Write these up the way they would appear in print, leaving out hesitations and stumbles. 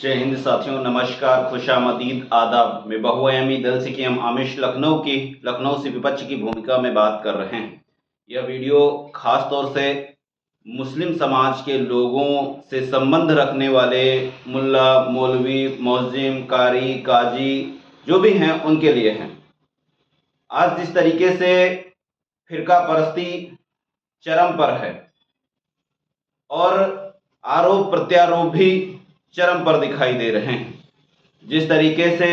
जय हिंद साथियों, नमस्कार, खुशामदीद, आदाब। मैं बहुआयामी दल से कि हम आमिश लखनऊ से विपक्ष की भूमिका में बात कर रहे हैं। यह वीडियो खास तौर से मुस्लिम समाज के लोगों से संबंध रखने वाले मुल्ला, मौलवी, मौजिम, कारी, काजी जो भी हैं उनके लिए हैं। आज जिस तरीके से फिरका परस्ती चरम पर है और आरोप प्रत्यारोप भी चरम पर दिखाई दे रहे हैं, जिस तरीके से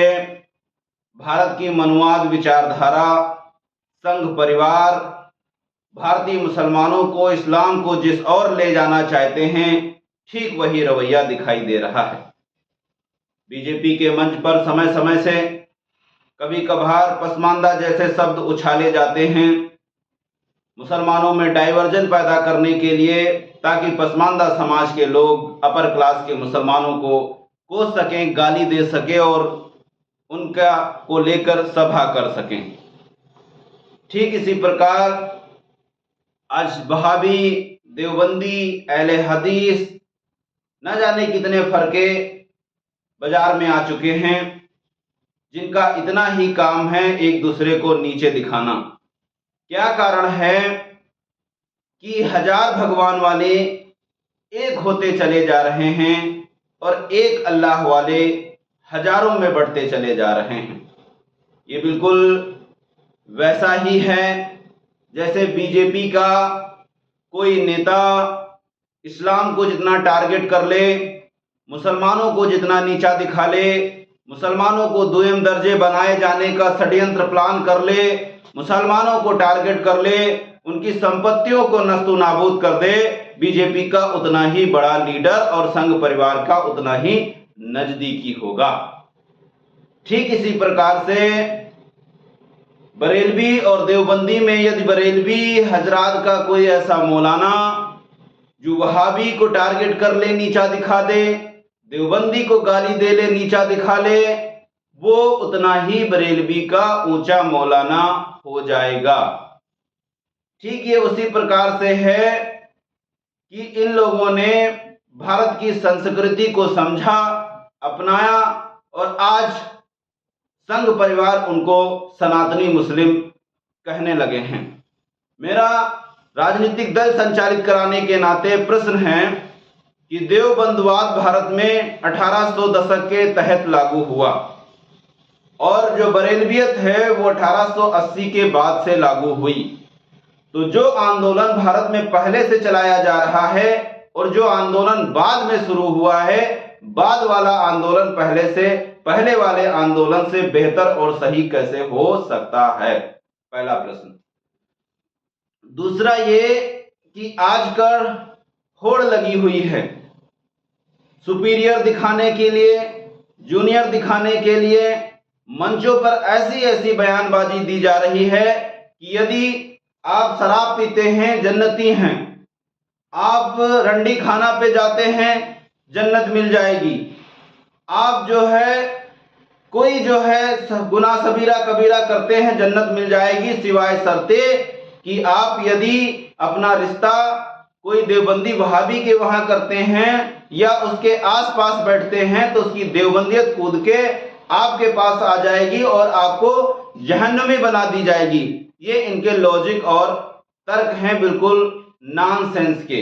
भारत की मनुवाद विचारधारा, संघ परिवार भारतीय मुसलमानों को, इस्लाम को जिस ओर ले जाना चाहते हैं, ठीक वही रवैया दिखाई दे रहा है। बीजेपी के मंच पर समय समय से कभी कभार पसमानदा जैसे शब्द उछाले जाते हैं, मुसलमानों में डाइवर्जन पैदा करने के लिए, ताकि पसमानदा समाज के लोग अपर क्लास के मुसलमानों को कोस सकें, गाली दे सकें और उनका को लेकर सभा कर सकें। ठीक इसी प्रकार आज वहाबी, देवबंदी, अहले हदीस न जाने कितने फरके बाजार में आ चुके हैं, जिनका इतना ही काम है एक दूसरे को नीचे दिखाना। क्या कारण है कि हजार भगवान वाले एक होते चले जा रहे हैं और एक अल्लाह वाले हजारों में बढ़ते चले जा रहे हैं। ये बिल्कुल वैसा ही है जैसे बीजेपी का कोई नेता इस्लाम को जितना टारगेट कर ले, मुसलमानों को जितना नीचा दिखा ले, मुसलमानों को दुयम दर्जे बनाए जाने का षड्यंत्र प्लान कर ले, मुसलमानों को टारगेट कर ले, उनकी संपत्तियों को नस्तु नाबूद कर दे, बीजेपी का उतना ही बड़ा लीडर और संघ परिवार का उतना ही नजदीकी होगा। ठीक इसी प्रकार से बरेलवी और देवबंदी में यदि बरेलवी हजरात का कोई ऐसा मौलाना जो वहाबी को टारगेट कर ले, नीचा दिखा दे, देवबंदी को गाली दे ले, नीचा दिखा ले, वो उतना ही बरेलवी का ऊंचा मौलाना हो जाएगा। ठीक ये उसी प्रकार से है कि इन लोगों ने भारत की संस्कृति को समझा, अपनाया और आज संघ परिवार उनको सनातनी मुस्लिम कहने लगे हैं। मेरा राजनीतिक दल संचालित कराने के नाते प्रश्न है कि देवबंदवाद भारत में 1800 दशक के तहत लागू हुआ और जो बरेलवियत है वो 1880 के बाद से लागू हुई। तो जो आंदोलन भारत में पहले से चलाया जा रहा है और जो आंदोलन बाद में शुरू हुआ है, बाद वाला आंदोलन पहले वाले आंदोलन से बेहतर और सही कैसे हो सकता है? पहला प्रश्न। दूसरा ये कि आजकल होड़ लगी हुई है सुपीरियर दिखाने के लिए, जूनियर दिखाने के लिए, मंचों पर ऐसी ऐसी बयानबाजी दी जा रही है कि यदि आप शराब पीते हैं जन्नती हैं, आप रंडी खाना पे जाते हैं जन्नत मिल जाएगी, आप जो है कोई जो है गुनाह सबीरा कबीरा करते हैं जन्नत मिल जाएगी, सिवाय शर्ते कि आप यदि अपना रिश्ता कोई देवबंदी वहाबी के वहां करते हैं या उसके आसपास बैठते हैं तो उसकी देवबंदियत कूद के आपके पास आ जाएगी और आपको जहन्नमी बना दी जाएगी। ये इनके लॉजिक और तर्क हैं बिल्कुल नॉनसेंस के,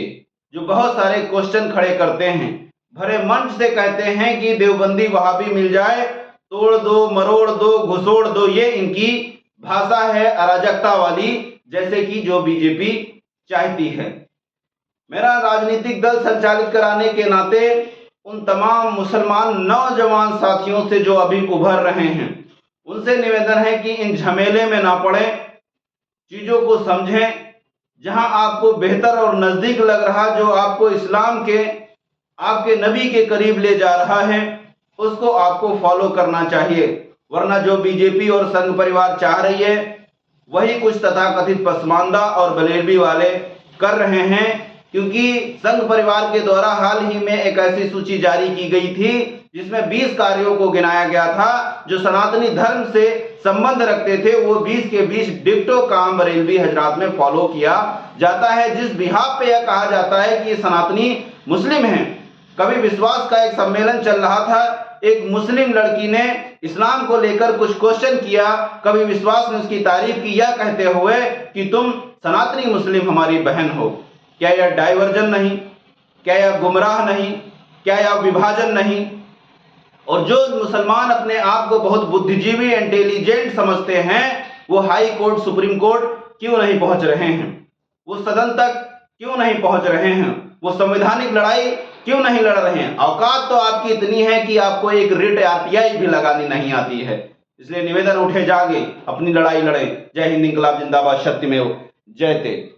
जो बहुत सारे क्वेश्चन खड़े करते हैं, भरे मंच से कहते हैं कि देवबंदी वहाबी मिल जाए, तोड़ दो, मरोड़ दो, घुसोड़ दो। ये इनकी भाषा है अराजकता वाली, जैसे कि जो बीजेपी चाहती है। मेरा राजनीतिक दल संचालित कराने के नाते उन तमाम मुसलमान नौजवान साथियों से जो अभी उभर रहे हैं, उनसे निवेदन है कि इन झमेले में ना पड़े, चीजों को समझें। जहां आपको बेहतर और नजदीक लग रहा, जो आपको इस्लाम के, आपके नबी के करीब ले जा रहा है, उसको आपको फॉलो करना चाहिए। वरना जो बीजेपी और संघ परिवार चाह रही है वही कुछ तथाकथित पसमानदा और बरेलवी वाले कर रहे हैं। क्योंकि संघ परिवार के द्वारा हाल ही में एक ऐसी सूची जारी की गई थी जिसमें 20 कार्यों को गिनाया गया था जो सनातनी धर्म से संबंध रखते थे। वो 20 के 20 डिक्टो काम बरेलवी हजरात में फॉलो किया जाता है, जिस बिहाफ पे यह कहा जाता है कि ये सनातनी मुस्लिम हैं। कभी विश्वास का एक सम्मेलन चल रहा था, एक मुस्लिम लड़की ने इस्लाम को लेकर कुछ क्वेश्चन किया, कभी विश्वास ने उसकी तारीफ की यह कहते हुए कि तुम सनातनी मुस्लिम हमारी बहन हो। क्या यह डाइवर्जन नहीं? क्या यह गुमराह नहीं? क्या यह विभाजन नहीं? और जो मुसलमान अपने आप को बहुत बुद्धिजीवी इंटेलिजेंट समझते हैं, वो हाई कोर्ट सुप्रीम कोर्ट क्यों नहीं पहुंच रहे हैं? वो सदन तक क्यों नहीं पहुंच रहे हैं? वो संवैधानिक लड़ाई क्यों नहीं लड़ रहे हैं? औकात तो आपकी इतनी है कि आपको एक रिट आरटीआई भी लगानी नहीं आती है। इसलिए निवेदन, उठे जागे, अपनी लड़ाई लड़े। जय हिंद, इंकलाब जिंदाबाद, सत्यमेव जयते।